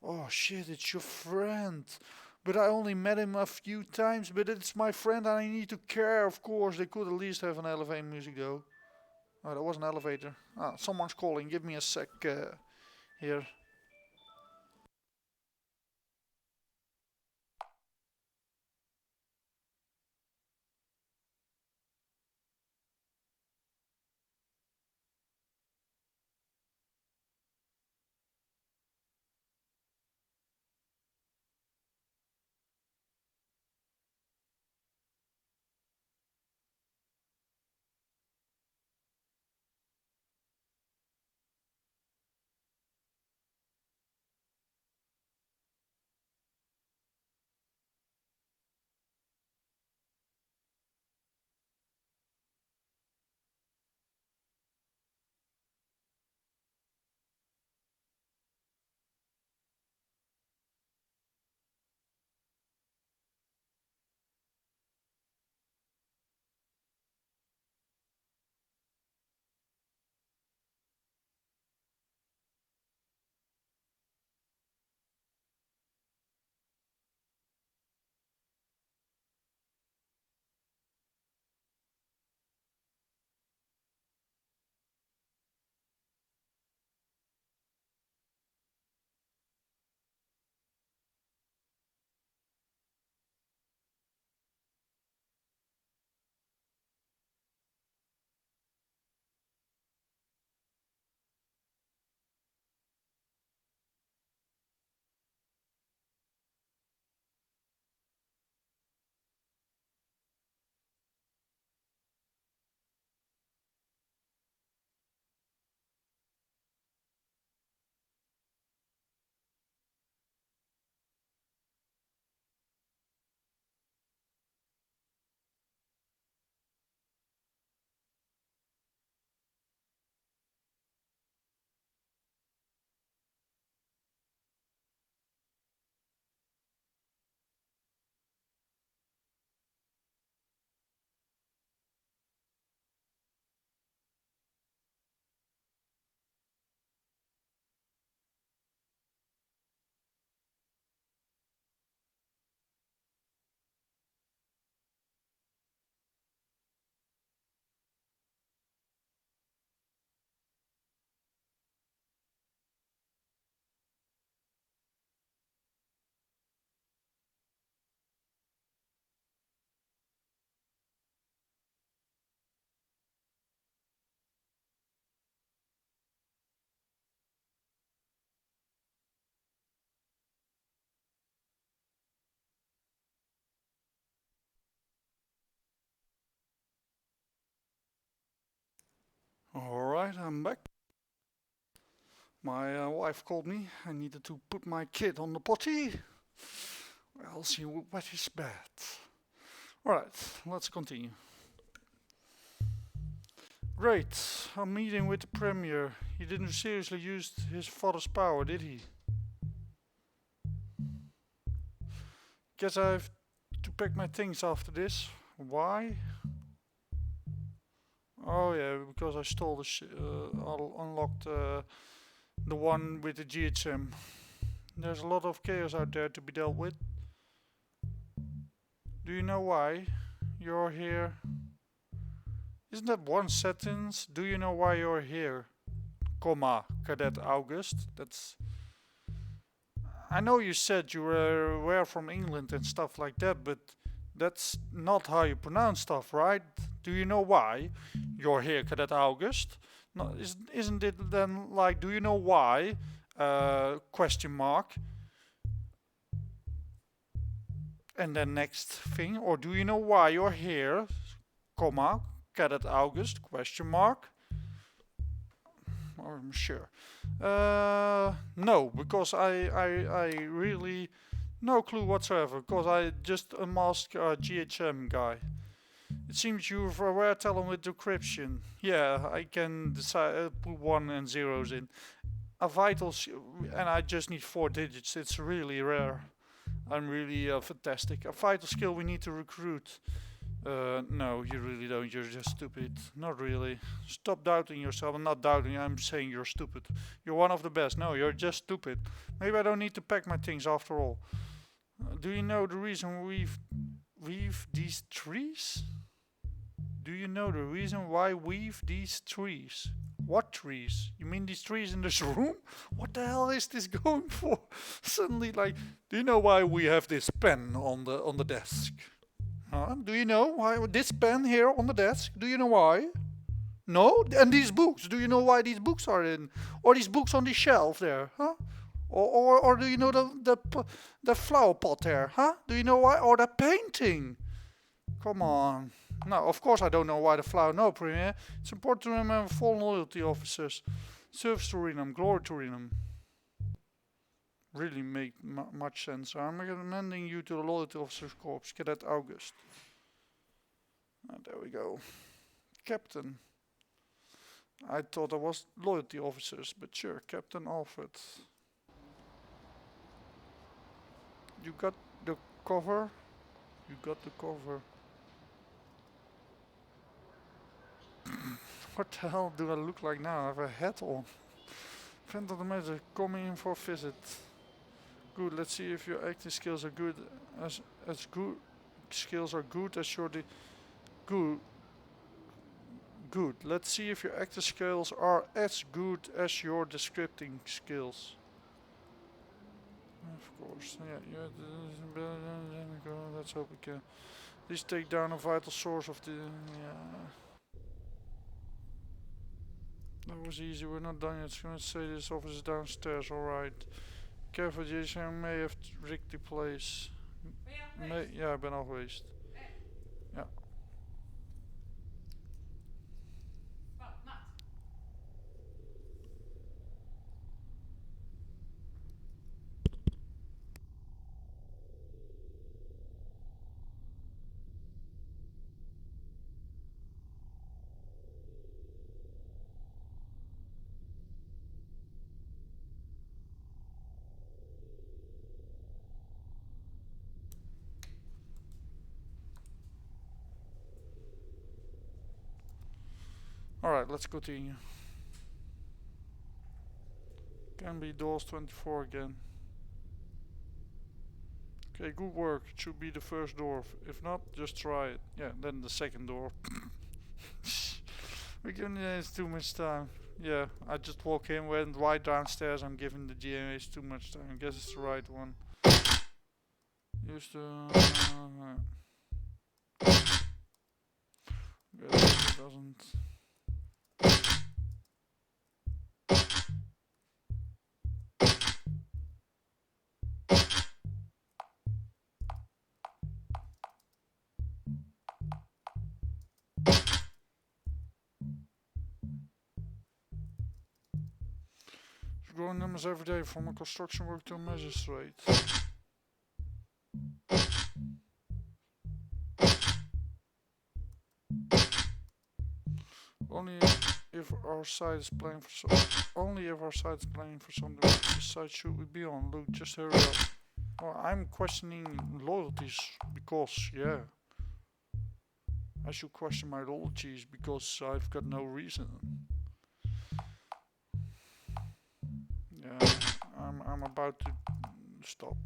Oh shit, it's your friend. But I only met him a few times, but it's my friend and I need to care, of course. They could at least have an elevator music though. Oh, that was an elevator. Ah, someone's calling. Give me a sec here. Alright, I'm back. My wife called me. I needed to put my kid on the potty. Well, she wet his bed. Alright, let's continue. Great, I'm meeting with the Premier. He didn't seriously use his father's power, did he? Guess I have to pack my things after this. Why? Oh yeah, because I stole I unlocked the one with the GHM. There's a lot of chaos out there to be dealt with. Do you know why you're here? Isn't that one sentence? Do you know why you're here? Comma, Cadet August. That's. I know you said you were from England and stuff like that, but that's not how you pronounce stuff, right? Do you know why you're here, Cadet August? No, isn't it then like, do you know why? Question mark. And then next thing, or do you know why you're here? Comma, Cadet August? Question mark. I'm sure. No, because I really no clue whatsoever. Because I just unmasked a GHM guy. It seems you were telling with decryption. Yeah, I can decide put 1 and zeros in. A vital, and I just need 4 digits. It's really rare. I'm really fantastic. A vital skill we need to recruit. No, you really don't. You're just stupid. Not really. Stop doubting yourself. I'm not doubting you. I'm saying you're stupid. You're one of the best. No, you're just stupid. Maybe I don't need to pack my things after all. Do you know the reason weave these trees? Do you know the reason why weave these trees? What trees? You mean these trees in this room? What the hell is this going for? Suddenly, like, do you know why we have this pen on the desk? Huh? Do you know why this pen here on the desk? Do you know why? No? And these books, do you know why these books are in? Or these books on the shelf there, huh? Or do you know the flower pot there, huh? Do you know why? Or the painting? Come on. No, of course I don't know why the flower. No, Premier. It's important to remember fallen loyalty officers. Service to Renum, glory to Renum. Really make much sense. I'm recommending you to the Loyalty Officers Corps, Cadet August. There we go. Captain. I thought I was Loyalty Officers, but sure, Captain Alfred. You got the cover? You got the cover. What the hell do I look like now? I have a hat on. Friend of the Magic coming in for a visit. Good, let's see if your acting skills are good as good skills are good as your good. Let's see if your acting skills are as good as your descripting skills. Of course, yeah. Let's hope we can. Please take down a vital source of the. Yeah. That was easy. We're not done yet. Let's say this office is downstairs. All right. Careful, Jason. I may have rigged the place. Ja, ik ben al geweest. Ja. Alright, let's continue. Can be Dawes-24 again. Okay, good work. It should be the first door. If not, just try it. Yeah, then the second door. We're giving the GMAs too much time. Yeah, I just walk in, went right downstairs. I'm giving the GMAs too much time. I guess it's the right one. Used to. Guess it doesn't. Growing numbers every day from a construction worker to a magistrate. Only if our side is playing for something, which side should we be on? Look, just hurry up. Well, I'm questioning loyalties because, yeah, I should question my loyalties because I've got no reason. Yeah, I'm about to stop.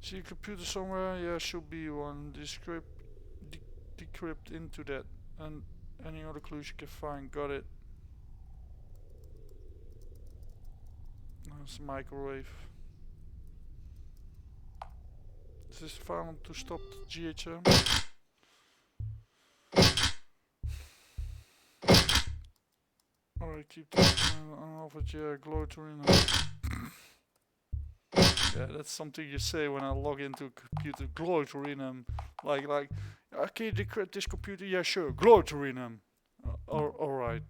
See a computer somewhere? Yeah, should be one. Decrypt into that. And any other clues you can find. Got it. That's a microwave. Is this found to stop the GHM? Alright, keep talking off it. Yeah, glow turino. Yeah, that's something you say when I log into a computer. Glow-to-renum. Like, can you decrypt this computer? Yeah, sure. Glow-to-renum. Alright.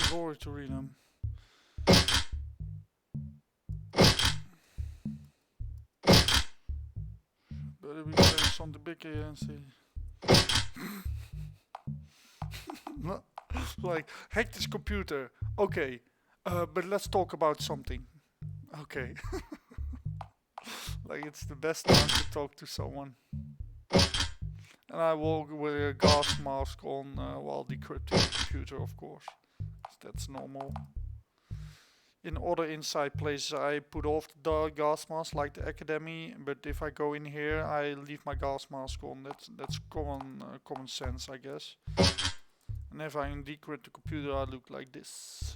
Glow-to-renum. Better be playing something big here and see. Like, hack this computer. Okay. But let's talk about something. Okay. Like, it's the best time to talk to someone. And I walk with a gas mask on while decrypting the computer, of course. That's normal. In other inside places I put off the gas mask, like the academy, but if I go in here I leave my gas mask on. That's common sense, I guess. And if I decrypt the computer I look like this.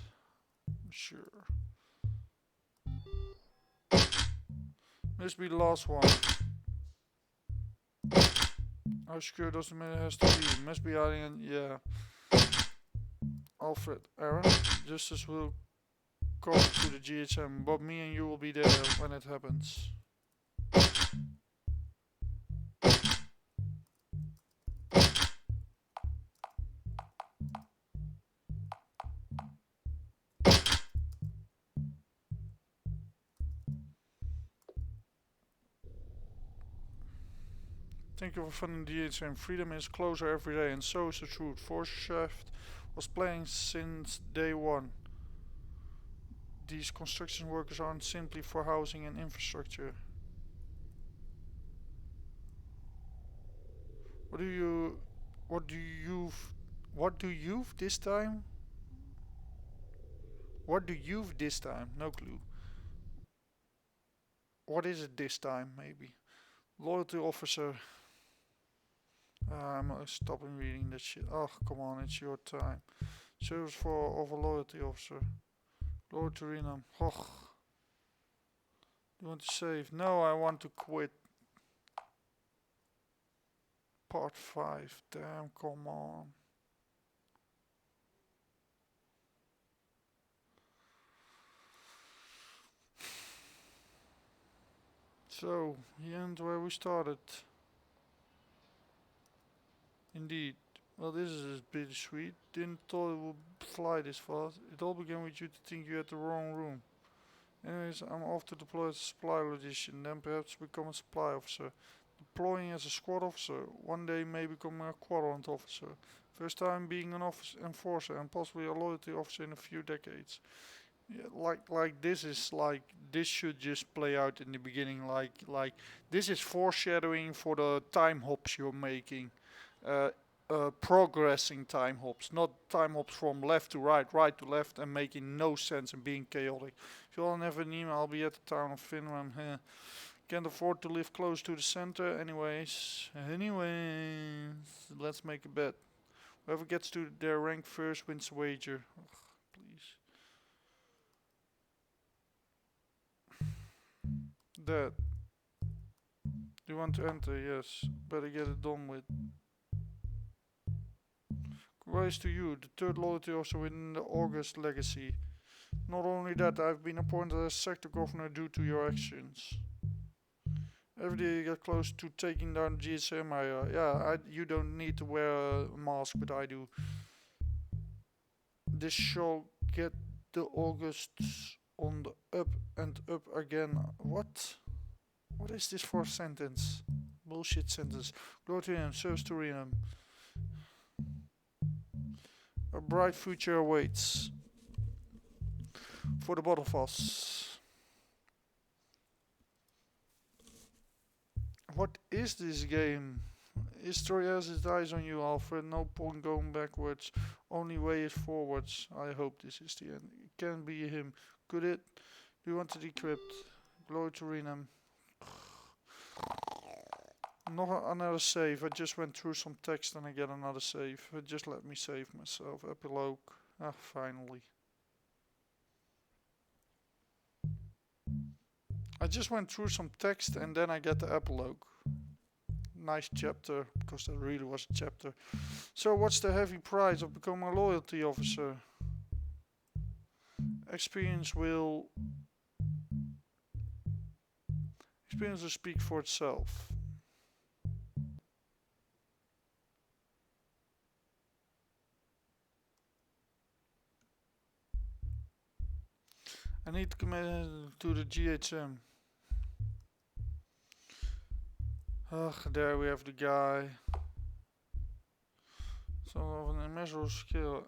Sure. Must be the last one. How secure doesn't matter, it has to be. Must be alien, yeah. Alfred, Aaron, Justice will go to the GHM, but me and you will be there when it happens. Thank you for funding DHM. Freedom is closer every day, and so is the truth. Forshaft was playing since day one. These construction workers aren't simply for housing and infrastructure. What do you this time? What do you this time? No clue. What is it this time, maybe? Loyalty officer. I'm stopping reading that shit. Oh, come on, it's your time. Service of a loyalty officer. Lord Turinam. Och. You want to save? No, I want to quit. Part 5. Damn, come on. So, the end where we started. Indeed. Well, this is bittersweet. Didn't thought it would fly this fast. It all began with you to think you had the wrong room. Anyways, I'm off to deploy as a supply logician, then perhaps become a supply officer. Deploying as a squad officer, one day may become a quadrant officer. First time being an enforcer and possibly a loyalty officer in a few decades. Yeah, like this is like this should just play out in the beginning. Like this is foreshadowing for the time hops you're making. Uh, Progressing time hops, not time hops from left to right, right to left, and making no sense and being chaotic. If you all have an email, I'll be at the town of Finland. Can't afford to live close to the center, anyways. Let's make a bet. Whoever gets to their rank first wins the wager. Ugh, please. That. Do you want to enter? Yes. Better get it done with. Rise to you, the third loyalty officer within the August legacy. Not only that, I've been appointed as sector governor due to your actions. Every day you get close to taking down the GSM area. Yeah, you don't need to wear a mask, but I do. This shall get the Augusts on the up and up again. What? What is this for a sentence? Bullshit sentence. Glory to him, serves to him. A bright future awaits for the both of us. What is this game? History has its eyes on you, Alfred. No point going backwards. Only way is forwards. I hope this is the end. It can be him. Could it? Do you want to decrypt? Glory to Renam. Not another save. I just went through some text and I get another save. Just let me save myself. Epilogue. Ah, finally. I just went through some text and then I get the epilogue. Nice chapter, because that really was a chapter. So what's the heavy price of becoming a loyalty officer? Experience will speak for itself. I need to commit to the GHM. Ugh, there we have the guy. So of an immeasurable skill.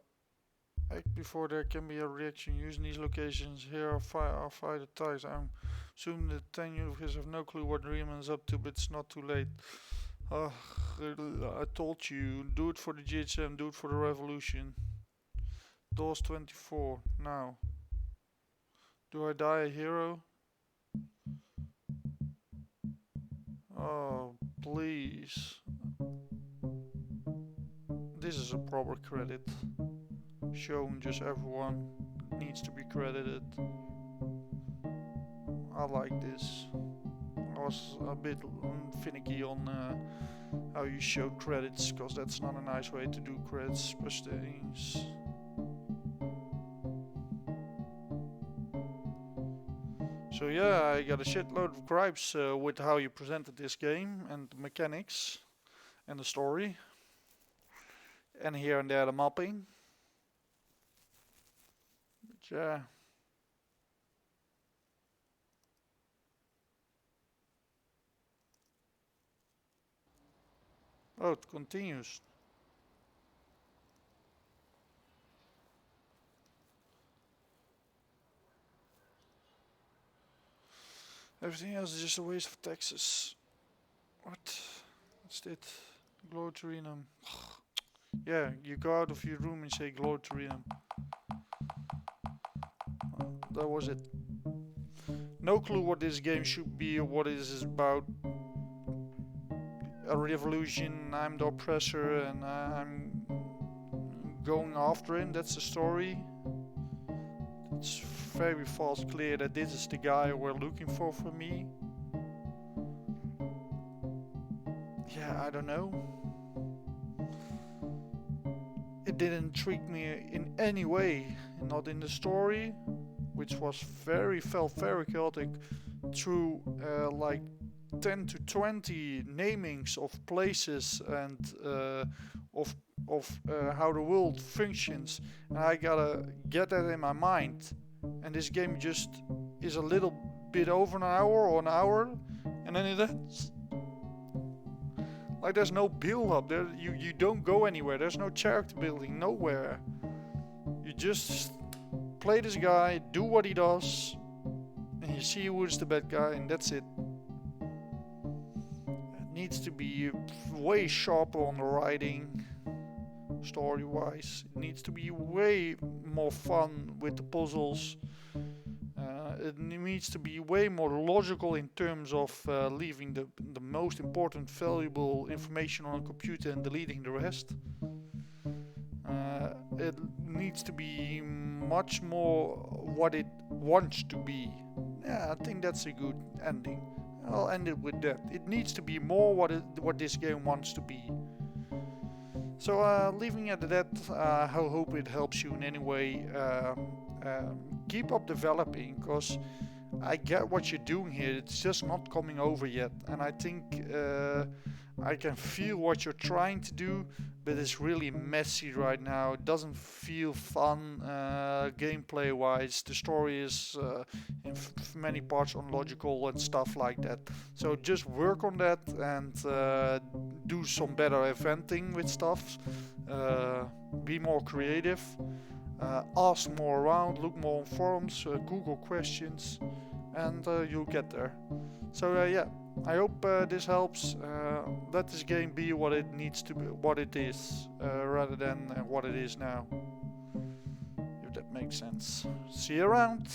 Act before there can be a reaction. Using these locations here are fire the ties. I'm assuming the 10 universe have no clue what Rieman's up to, but it's not too late. I told you, do it for the GHM, do it for the revolution. Dawes-24, now. Do I die a hero? Oh, please. This is a proper credit. Shown just everyone needs to be credited. I like this. I was a bit finicky on how you show credits, because that's not a nice way to do credits per things. So yeah, I got a shitload of gripes with how you presented this game and the mechanics and the story. And here and there the mapping. But yeah. Oh, it continues. Everything else is just a waste of taxes. What? What's that? Glory to Renam. Yeah, you go out of your room and say Glory to Renam. That was it. No clue what this game should be or what it is about. A revolution, I'm the oppressor and I'm going after him, that's the story. It's very fast clear that this is the guy we're looking for me. Yeah, I don't know. It didn't intrigue me in any way, not in the story, which was felt very chaotic through like 10 to 20 namings of places and of how the world functions, and I gotta get that in my mind. And this game just is a little bit over an hour or an hour, and then it ends. Like there's no build up there. You don't go anywhere. There's no character building nowhere. You just play this guy, do what he does, and you see who's the bad guy, and that's it. It needs to be way sharper on the writing, story-wise. It needs to be way more fun with the puzzles. It needs to be way more logical in terms of leaving the most important valuable information on a computer and deleting the rest. It needs to be much more what it wants to be. Yeah, I think that's a good ending. I'll end it with that. It needs to be more what this game wants to be. So leaving it at that, I hope it helps you in any way. Keep up developing, because I get what you're doing here. It's just not coming over yet, and I think I can feel what you're trying to do, but it's really messy right now. It doesn't feel fun gameplay wise. The story is in many parts unlogical and stuff like that. So just work on that and do some better eventing with stuff. Be more creative. ask more around, look more on forums, Google questions, and you'll get there. So yeah, I hope this helps. Let this game be what it needs to be, what it is, rather than what it is now. If that makes sense. See you around.